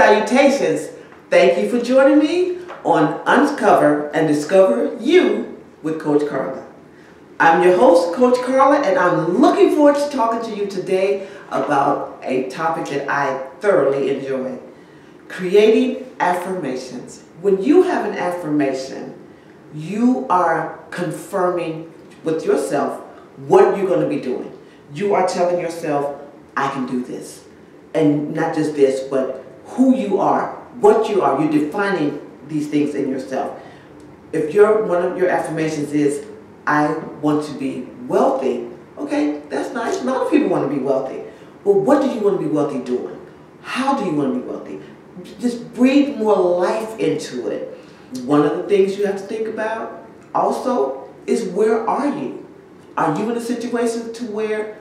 salutations. Thank you for joining me on Uncover and Discover You with Coach Carla. I'm your host, Coach Carla, and I'm looking forward to talking to you today about a topic that I thoroughly enjoy. Creating affirmations. When you have an affirmation, you are confirming with yourself what you're going to be doing. You are telling yourself, I can do this. And not just this, but who you are, what you are. You're defining these things in yourself. If one of your affirmations is, I want to be wealthy, okay, that's nice. A lot of people want to be wealthy. Well, what do you want to be wealthy doing? How do you want to be wealthy? Just breathe more life into it. One of the things you have to think about also is, where are you? Are you in a situation to where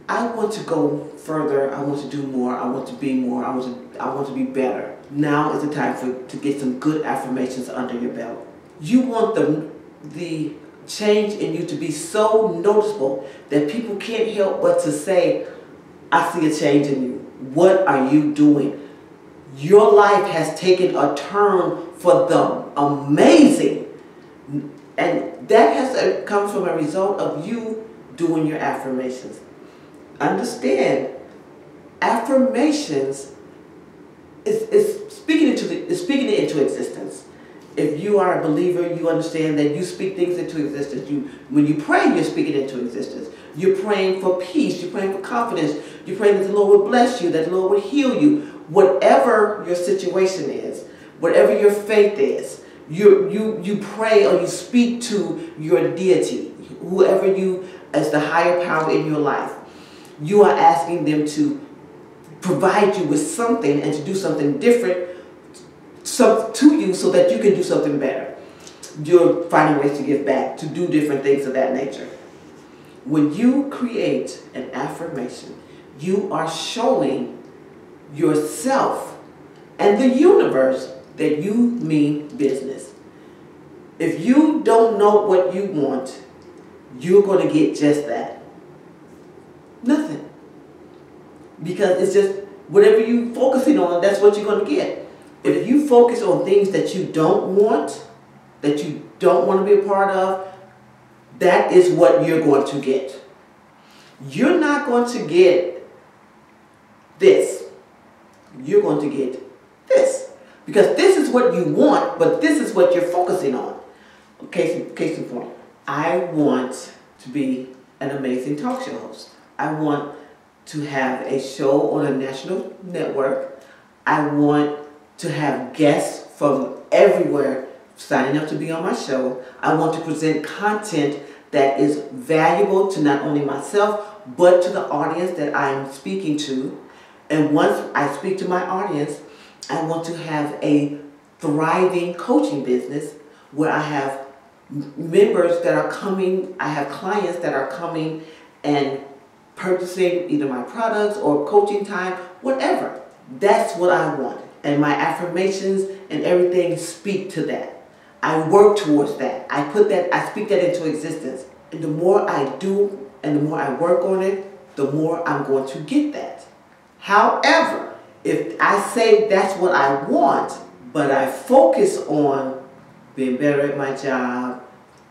I want to go further, I want to do more, I want to be more, I want to be better. Now is the time to get some good affirmations under your belt. You want the change in you to be so noticeable that people can't help but to say, I see a change in you. What are you doing? Your life has taken a turn for the amazing. And that has come from a result of you doing your affirmations. Understand, affirmations is speaking it into existence. If you are a believer, you understand that you speak things into existence. When you pray, you're speaking into existence. You're praying for peace. You're praying for confidence. You're praying that the Lord will bless you, that the Lord will heal you. Whatever your situation is, whatever your faith is, you pray or you speak to your deity, whoever you as the higher power in your life. You are asking them to provide you with something and to do something different to you so that you can do something better. You're finding ways to give back, to do different things of that nature. When you create an affirmation, you are showing yourself and the universe that you mean business. If you don't know what you want, you're going to get just that. Nothing. Because it's just whatever you're focusing on, that's what you're going to get. If you focus on things that you don't want, that you don't want to be a part of, that is what you're going to get. You're not going to get this. You're going to get this. Because this is what you want, but this is what you're focusing on. Case in point, I want to be an amazing talk show host. I want to have a show on a national network. I want to have guests from everywhere signing up to be on my show. I want to present content that is valuable to not only myself, but to the audience that I'm speaking to. And once I speak to my audience, I want to have a thriving coaching business where I have members that are coming, I have clients that are coming and purchasing either my products or coaching time, whatever. That's what I want. And my affirmations and everything speak to that. I work towards that. I speak that into existence. And the more I do and the more I work on it, the more I'm going to get that. However, if I say that's what I want, but I focus on being better at my job,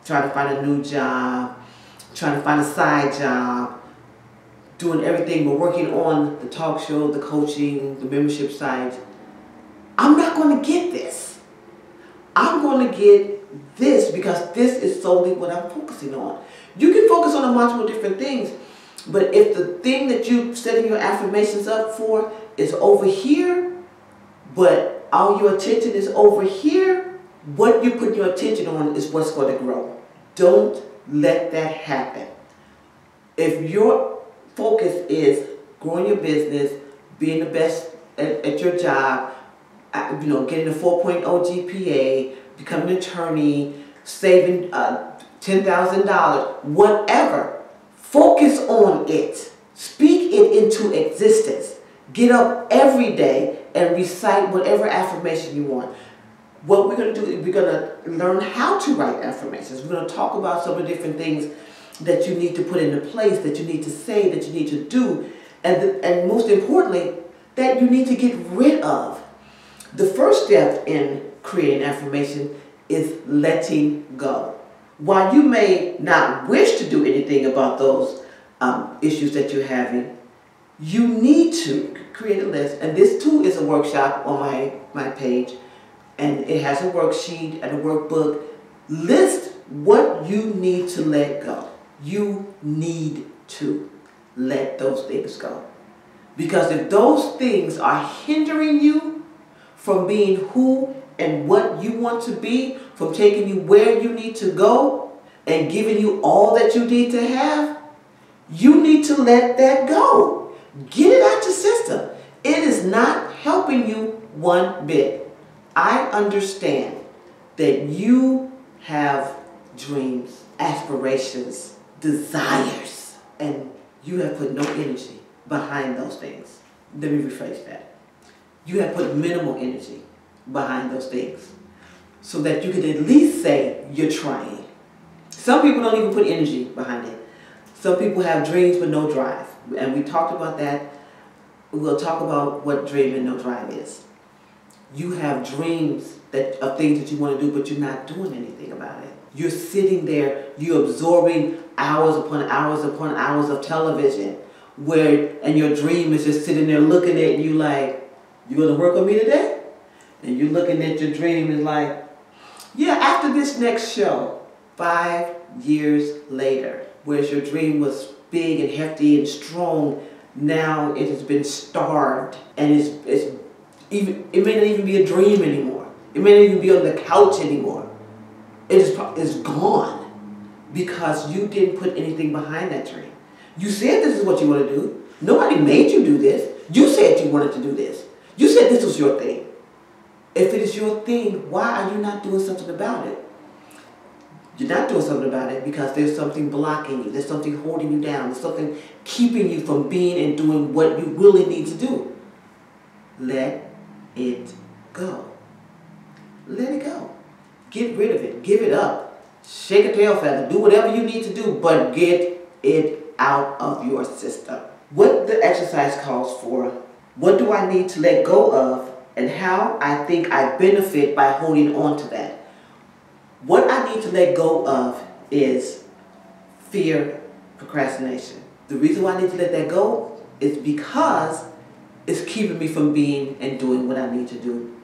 trying to find a new job, trying to find a side job, doing everything but working on the talk show, the coaching, the membership site, I'm not going to get this. I'm going to get this because this is solely what I'm focusing on. You can focus on a multiple different things, but if the thing that you're setting your affirmations up for is over here, but all your attention is over here, what you put your attention on is what's going to grow. Don't let that happen. If your focus is growing your business, being the best at your job, getting a 4.0 GPA, becoming an attorney, saving $10,000, whatever, focus on it. Speak it into existence. Get up every day and recite whatever affirmation you want. What we're going to do is we're going to learn how to write affirmations. We're going to talk about some of the different things that you need to put into place, that you need to say, that you need to do. And most importantly, that you need to get rid of. The first step in creating affirmation is letting go. While you may not wish to do anything about those issues that you're having, you need to create a list. And this too is a workshop on my page. And it has a worksheet and a workbook. List what you need to let go. You need to let those things go. Because if those things are hindering you from being who and what you want to be, from taking you where you need to go and giving you all that you need to have, you need to let that go. Get it out your system. It is not helping you one bit. I understand that you have dreams, aspirations, desires, and you have put no energy behind those things. Let me rephrase that. You have put minimal energy behind those things so that you can at least say you're trying. Some people don't even put energy behind it. Some people have dreams but no drive. And we talked about that. We'll talk about what dream and no drive is. You have dreams of things that you want to do, but you're not doing anything about it. You're sitting there, you're absorbing hours upon hours of television, and your dream is just sitting there looking at you like, you gonna work on me today? And you're looking at your dream and like, yeah, after this next show, 5 years later, whereas your dream was big and hefty and strong, now it has been starved, and it may not even be a dream anymore. It may not even be on the couch anymore. It's gone because you didn't put anything behind that dream. You said this is what you want to do. Nobody made you do this. You said you wanted to do this. You said this was your thing. If it is your thing, why are you not doing something about it? You're not doing something about it because there's something blocking you. There's something holding you down. There's something keeping you from being and doing what you really need to do. Let it go. Let it go. Get rid of it. Give it up. Shake a tail feather. Do whatever you need to do, but get it out of your system. What the exercise calls for, what do I need to let go of, and how I think I benefit by holding on to that. What I need to let go of is fear, procrastination. The reason why I need to let that go is because it's keeping me from being and doing what I need to do.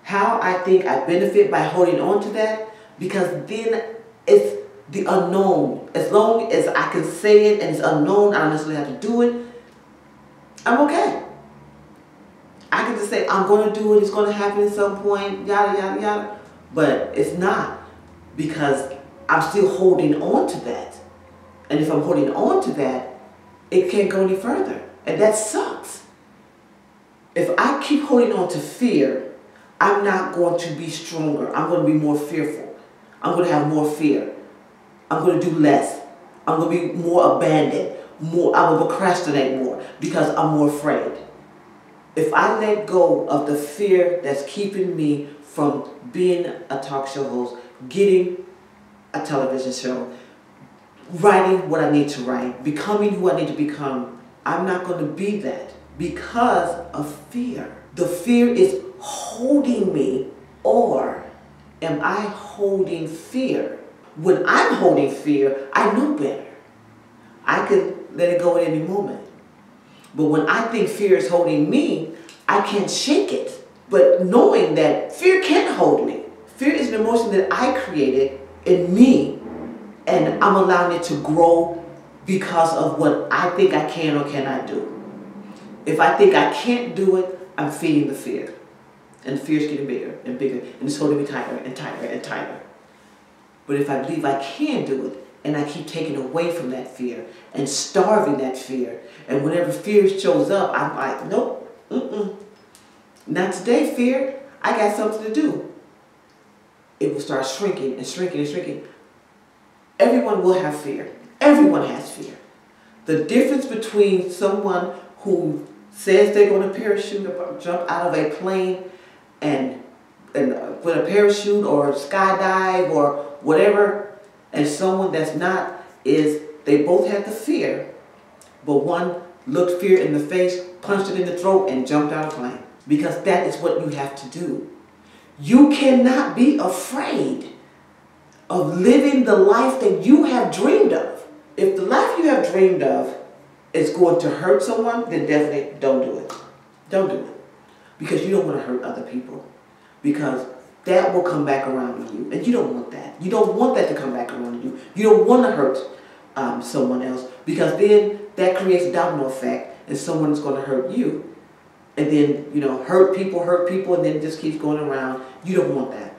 How I think I benefit by holding on to that, because then it's the unknown. As long as I can say it and it's unknown, I don't necessarily have to do it, I'm okay. I can just say, I'm going to do it, it's going to happen at some point, yada, yada, yada. But it's not, because I'm still holding on to that. And if I'm holding on to that, it can't go any further. And that sucks. If I keep holding on to fear, I'm not going to be stronger. I'm going to be more fearful. I'm going to have more fear. I'm going to do less. I'm going to be more abandoned. I'm going to procrastinate more because I'm more afraid. If I let go of the fear that's keeping me from being a talk show host, getting a television show, writing what I need to write, becoming who I need to become, I'm not going to be that because of fear. The fear is holding me, or am I holding fear? When I'm holding fear, I know better. I can let it go at any moment. But when I think fear is holding me, I can't shake it. But knowing that fear can't hold me. Fear is an emotion that I created in me, and I'm allowing it to grow because of what I think I can or cannot do. If I think I can't do it, I'm feeding the fear. And the fear is getting bigger and bigger, and it's holding me tighter and tighter and tighter. But if I believe I can do it, and I keep taking away from that fear and starving that fear, and whenever fear shows up, I'm like, nope, not today, fear. I got something to do. It will start shrinking and shrinking and shrinking. Everyone will have fear. Everyone has fear. The difference between someone who says they're going to parachute or jump out of a plane and with a parachute or skydive or whatever, and someone that's not, is they both have the fear, but one looked fear in the face, punched it in the throat, and jumped out of plane. Because that is what you have to do. You cannot be afraid of living the life that you have dreamed of. If the life you have dreamed of is going to hurt someone, then definitely don't do it. Don't do it. Because you don't want to hurt other people. Because that will come back around on you. And you don't want that. You don't want that to come back around on you. You don't want to hurt someone else. Because then that creates a domino effect. And someone is going to hurt you. And then, you know, hurt people, and then it just keeps going around. You don't want that.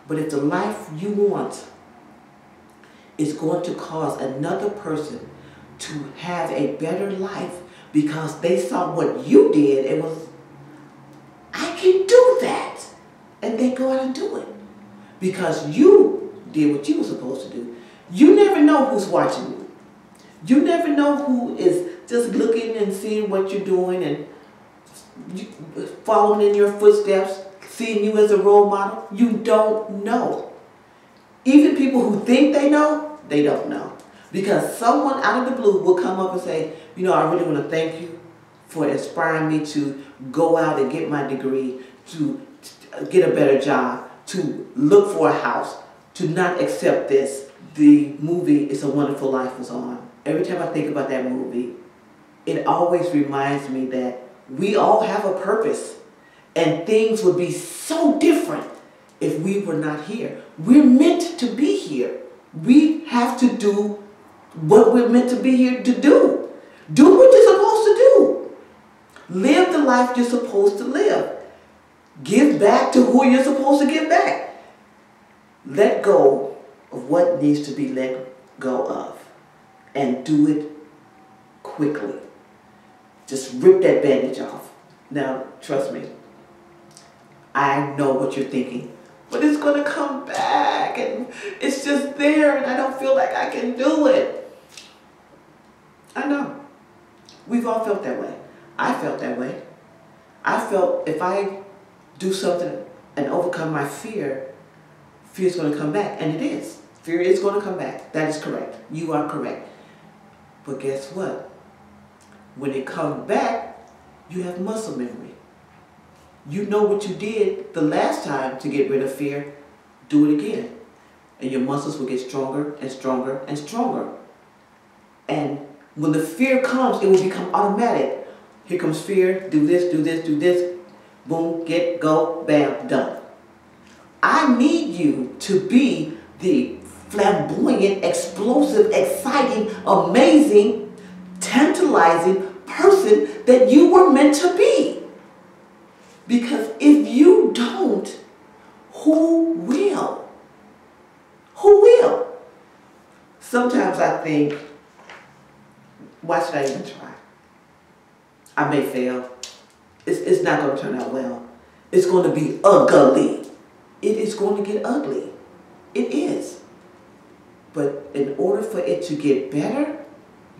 But if the life you want is going to cause another person to have a better life because they saw what you did and was, I can do that. And they go out and do it. Because you did what you were supposed to do. You never know who's watching you. You never know who is just looking and seeing what you're doing and following in your footsteps, seeing you as a role model. You don't know. Even people who think they know, they don't know. Because someone out of the blue will come up and say, you know, I really want to thank you for inspiring me to go out and get my degree, to get a better job, to look for a house, to not accept this. The movie It's a Wonderful Life was on. Every time I think about that movie, it always reminds me that we all have a purpose. And things would be so different if we were not here. We're meant to be here. We have to do what we're meant to be here to do. Do what you're supposed to do. Live the life you're supposed to live. Give back to who you're supposed to give back. Let go of what needs to be let go of. And do it quickly. Just rip that bandage off. Now, trust me. I know what you're thinking. But it's going to come back. And it's just there. And I don't feel like I can do it. I know. We've all felt that way. I felt that way. I felt if I do something and overcome my fear, fear is going to come back. And it is. Fear is going to come back. That is correct. You are correct. But guess what? When it comes back, you have muscle memory. You know what you did the last time to get rid of fear. Do it again. And your muscles will get stronger and stronger and stronger. And when the fear comes, it will become automatic. Here comes fear. Do this, do this, do this. Boom, get, go, bam, done. I need you to be the flamboyant, explosive, exciting, amazing, tantalizing person that you were meant to be. Because if you don't, who will? Who will? Sometimes I think, why should I even try? I may fail. It's not going to turn out well. It's going to be ugly. It is going to get ugly. It is. But in order for it to get better,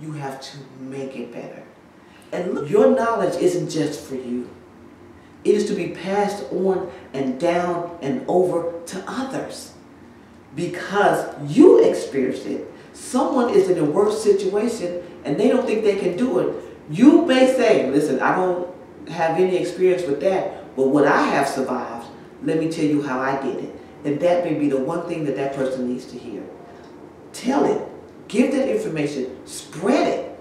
you have to make it better. And look, your knowledge isn't just for you. It is to be passed on and down and over to others. Because you experienced it. Someone is in a worse situation and they don't think they can do it. You may say, listen, I don't have any experience with that, but what I have survived, let me tell you how I did it. And that may be the one thing that that person needs to hear. Tell it. Give that information. Spread it.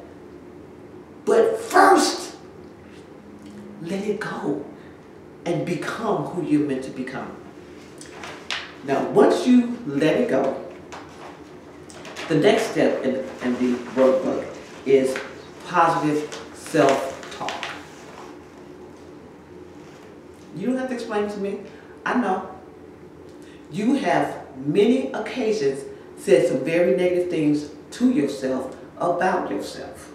But first, let it go and become who you're meant to become. Now, once you let it go, the next step in the workbook is positive self-talk. You don't have to explain to me. I know. You have many occasions said some very negative things to yourself about yourself.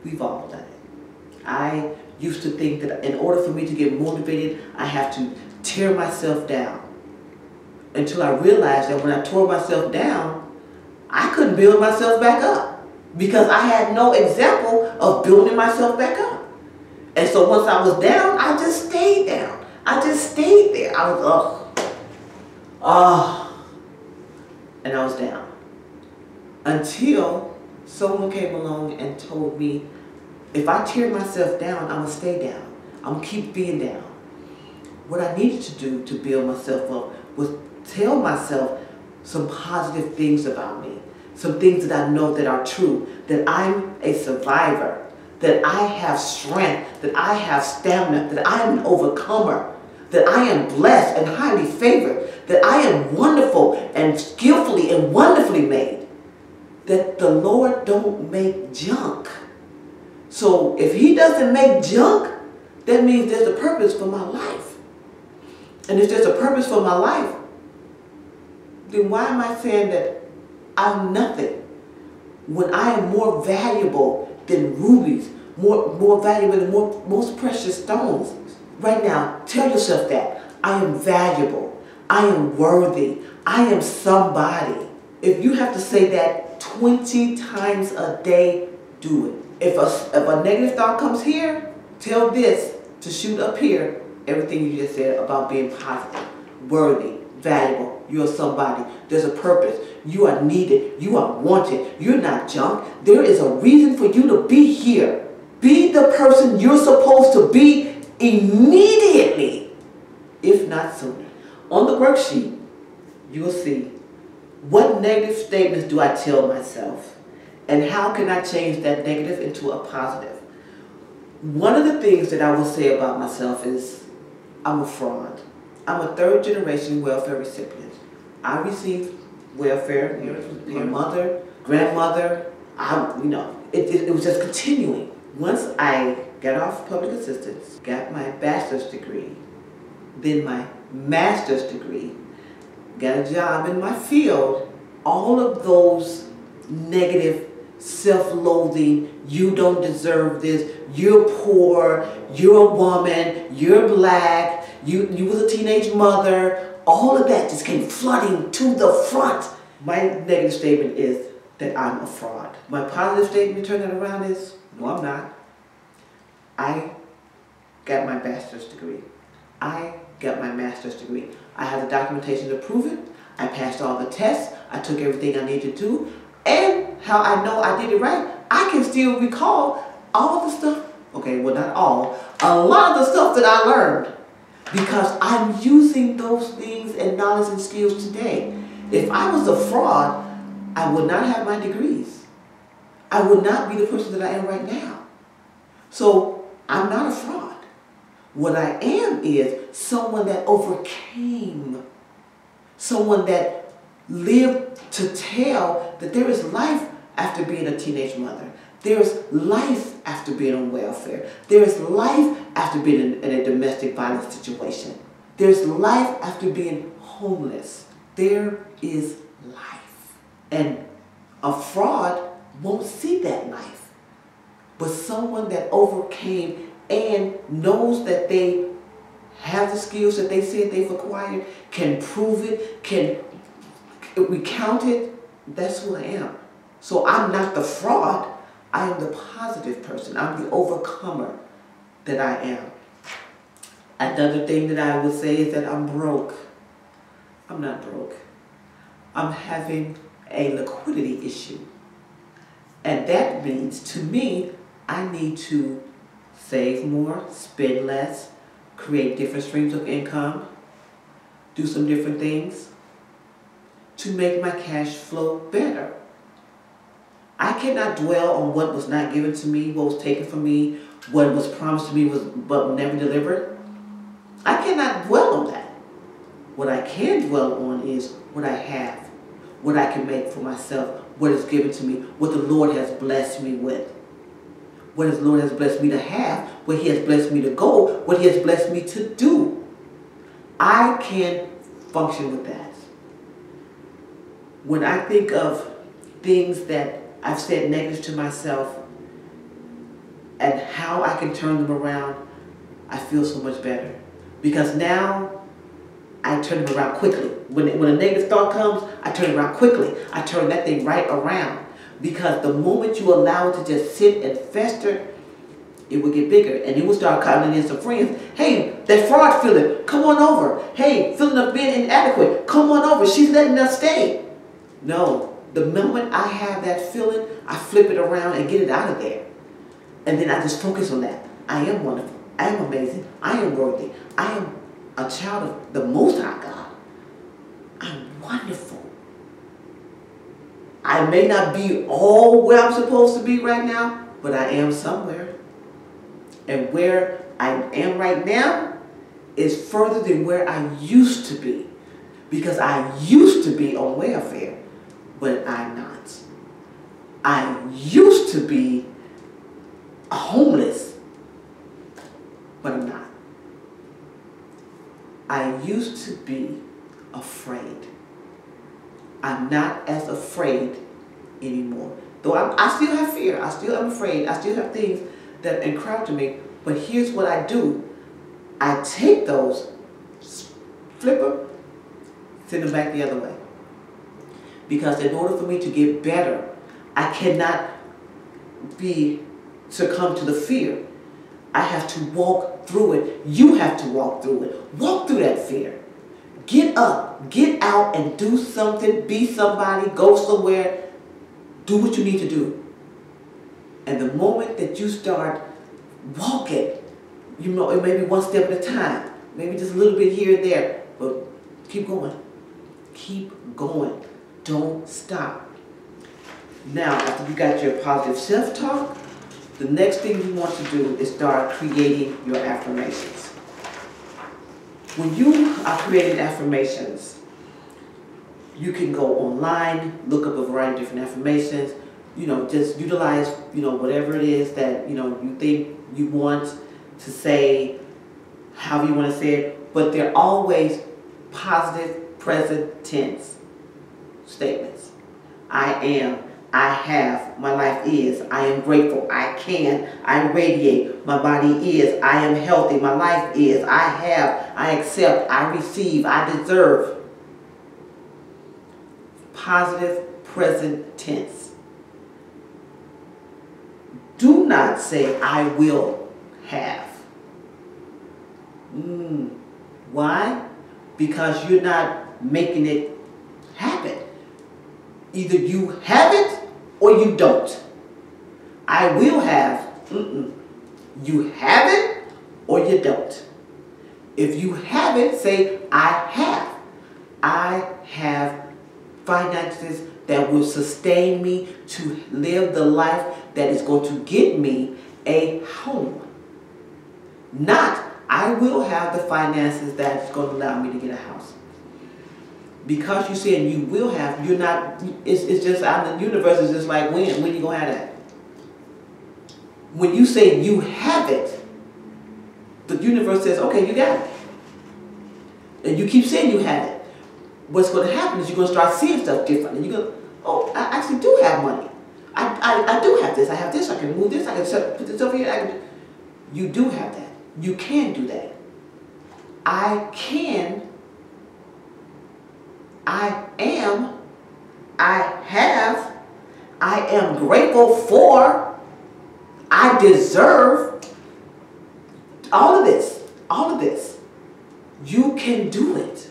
We've all done it. I used to think that in order for me to get motivated, I have to tear myself down. Until I realized that when I tore myself down, I couldn't build myself back up. Because I had no example of building myself back up. And so once I was down, I just stayed down. I just stayed there. I was, and I was down. Until someone came along and told me If I tear myself down, I'm going to stay down. I'm going to keep being down. What I needed to do to build myself up was tell myself some positive things about me. Some things that I know that are true. That I'm a survivor. That I have strength. That I have stamina. That I am an overcomer. That I am blessed and highly favored. That I am wonderful and skillfully and wonderfully made. That the Lord don't make junk. So if He doesn't make junk, that means there's a purpose for my life. And if there's a purpose for my life, then why am I saying that I'm nothing when I am more valuable than rubies, more valuable than most precious stones? Right now, tell yourself that. I am valuable. I am worthy. I am somebody. If you have to say that 20 times a day, do it. If a negative thought comes here, tell this to shoot up here. Everything you just said about being positive, worthy, valuable. You're somebody. There's a purpose. You are needed. You are wanted. You're not junk. There is a reason for you to be here. Be the person you're supposed to be immediately, if not sooner. On the worksheet, you'll see what negative statements do I tell myself, and how can I change that negative into a positive. One of the things that I will say about myself is I'm a fraud. I'm a third-generation welfare recipient. I received welfare, my mother, grandmother, it was just continuing. Once I got off public assistance, got my bachelor's degree, then my master's degree, got a job in my field, all of those negative, self-loathing, you don't deserve this, you're poor, you're a woman, you're black, you was a teenage mother, all of that just came flooding to the front. My negative statement is that I'm a fraud. My positive statement to turn that around is, no, I'm not. I got my bachelor's degree. I got my master's degree. I have the documentation to prove it. I passed all the tests. I took everything I needed to do. And how I know I did it right, I can still recall all the stuff, okay, well not all, a lot of the stuff that I learned, because I'm using those things and knowledge and skills today. If I was a fraud, I would not have my degrees. I would not be the person that I am right now. So I'm not a fraud. What I am is someone that overcame, someone that lived to tell that there is life after being a teenage mother. There is life after being on welfare. There is life after being in a domestic violence situation. There's life after being homeless. There is life. And a fraud won't see that life. But someone that overcame and knows that they have the skills that they said they've acquired, can prove it, can recount it, that's who I am. So I'm not the fraud, I am the positive person. I'm the overcomer that I am. Another thing that I would say is that I'm broke. I'm not broke. I'm having a liquidity issue. And that means, to me, I need to save more, spend less, create different streams of income, do some different things to make my cash flow better. I cannot dwell on what was not given to me, what was taken from me, what was promised to me but never delivered. I cannot dwell on that. What I can dwell on is what I have, what I can make for myself, what is given to me, what the Lord has blessed me with. What the Lord has blessed me to have, what He has blessed me to go, what He has blessed me to do. I can function with that. When I think of things that I've said negative to myself and how I can turn them around, I feel so much better. Because now I turn them around quickly. When a negative thought comes, I turn it around quickly. I turn that thing right around. Because the moment you allow it to just sit and fester, it will get bigger. And it will start calling in some friends. Hey, that fraud feeling, come on over. Hey, feeling of being inadequate, come on over. She's letting us stay. No, the moment I have that feeling, I flip it around and get it out of there. And then I just focus on that. I am wonderful. I am amazing. I am worthy. I am a child of the Most High God. I'm wonderful. I may not be all where I'm supposed to be right now, but I am somewhere. And where I am right now is further than where I used to be. Because I used to be on welfare, but I'm not. I used to be homeless, but I'm not. I used to be afraid. I'm not as afraid anymore. Though I still have fear. I still am afraid. I still have things that encourage me. But here's what I do. I take those, flip them, send them back the other way. Because in order for me to get better, I cannot succumb to the fear. I have to walk through it. You have to walk through it. Walk through that fear. Get up, get out and do something, be somebody, go somewhere, do what you need to do. And the moment that you start walking, you know, it may be one step at a time, maybe just a little bit here and there, but keep going. Keep going. Don't stop. Now, after you got your positive self-talk, the next thing you want to do is start creating your affirmations. When you are creating affirmations, you can go online, look up a variety of different affirmations, you know, just utilize, you know, whatever it is that, you know, you think you want to say, however you want to say it, but they're always positive present tense statements. I am, I have, my life is, I am grateful, I can, I radiate, my body is, I am healthy, my life is, I have, I accept, I receive, I deserve. Positive present tense. Do not say, I will have. Why? Because you're not making it happen. Either you have it or you don't. I will have. You have it or you don't. If you have it, say, I have. I have finances that will sustain me to live the life that is going to get me a home. Not, I will have the finances that's going to allow me to get a house. Because you're saying you will have, you're not, it's just out in the universe, it's just like when you going to have that? When you say you have it, the universe says, okay, you got it. And you keep saying you have it. What's going to happen is you're going to start seeing stuff different. And you're going to, oh, I actually do have money. I do have this. I have this. I can move this. I can put this over here. You do have that. You can do that. I can. I am. I have. I am grateful for. I deserve. All of this. All of this. You can do it.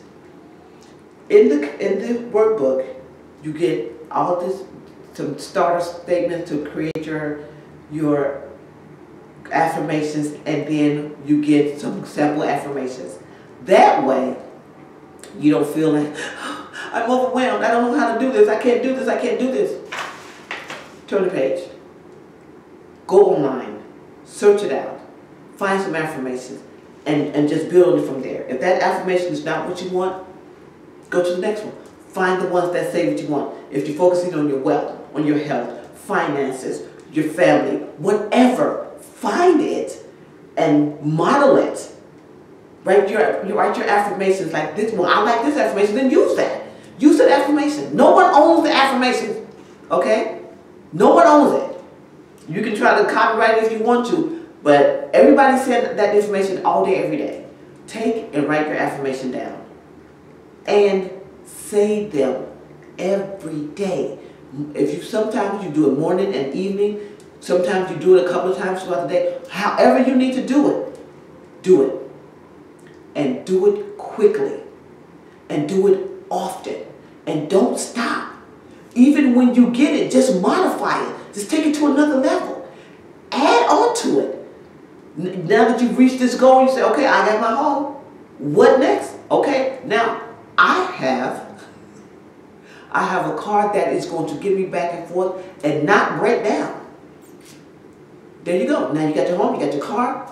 In the workbook, you get all this, some starter statements to create your affirmations, and then you get some sample affirmations. That way, you don't feel like, oh, I'm overwhelmed, I don't know how to do this, I can't do this, I can't do this. Turn the page. Go online, search it out, find some affirmations, and just build it from there. If that affirmation is not what you want, go to the next one. Find the ones that say what you want. If you're focusing on your wealth, on your health, finances, your family, whatever, find it and model it. Write your affirmations like this one. I like this affirmation, then use that. Use that affirmation. No one owns the affirmation, okay? No one owns it. You can try to copyright it if you want to, but everybody said that information all day, every day. Take and write your affirmation down. And say them every day. Sometimes you do it morning and evening. Sometimes you do it a couple of times throughout the day. However you need to do it, do it. And do it quickly. And do it often. And don't stop. Even when you get it, just modify it. Just take it to another level. Add on go to it. Now that you've reached this goal, you say, okay, I got my home. What next? Okay, now I have a car that is going to get me back and forth and not break down. There you go. Now you got your home, you got your car.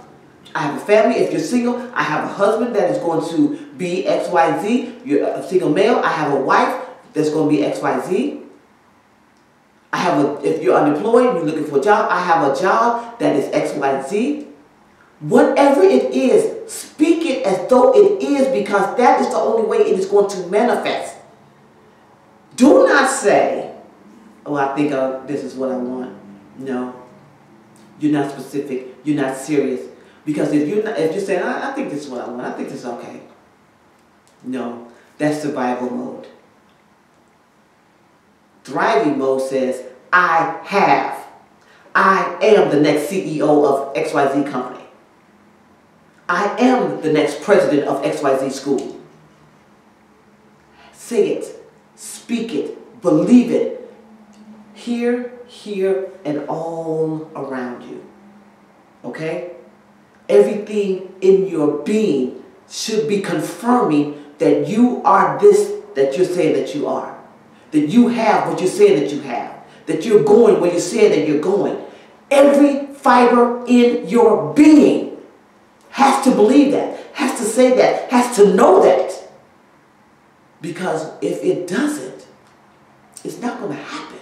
I have a family. If you're single, I have a husband that is going to be XYZ. You're a single male. I have a wife that's going to be XYZ. If you're unemployed and you're looking for a job, I have a job that is XYZ. Whatever it is, speak it as though it is, because that is the only way it is going to manifest. Do not say, oh, I think this is what I want. No. You're not specific. You're not serious. Because if you're saying, I think this is what I want, I think this is okay. No, that's survival mode. Thriving mode says, I am the next CEO of XYZ company. I am the next president of XYZ school. Say it, speak it, believe it. Here, and all around you. Okay? Everything in your being should be confirming that you are this that you're saying that you are. That you have what you're saying that you have. That you're going where you're saying that you're going. Every fiber in your being has to believe that, has to say that, has to know that. Because if it doesn't, it's not going to happen.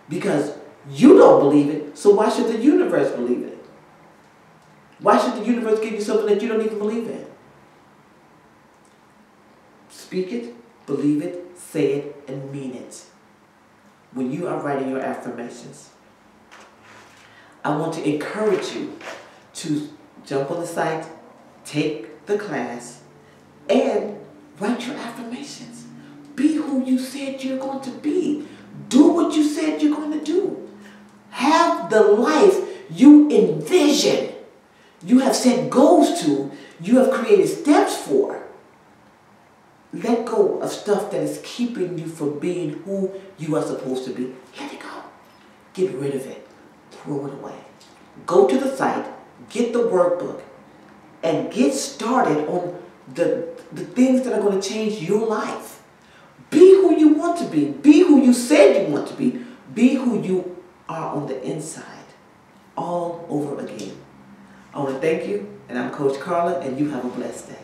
Because you don't believe it, so why should the universe believe it? Why should the universe give you something that you don't even believe in? Speak it, believe it, say it, and mean it. When you are writing your affirmations, I want to encourage you to jump on the site, take the class, and write your affirmations. Be who you said you're going to be. Do what you said you're going to do. Have the life you envision. You have set goals to. You have created steps for. Let go of stuff that is keeping you from being who you are supposed to be. Let it go. Get rid of it. Throw it away. Go to the site, get the workbook, and get started on the things that are going to change your life. Be who you want to be. Be who you said you want to be. Be who you are on the inside. All over again. I want to thank you, and I'm Coach Carla, and you have a blessed day.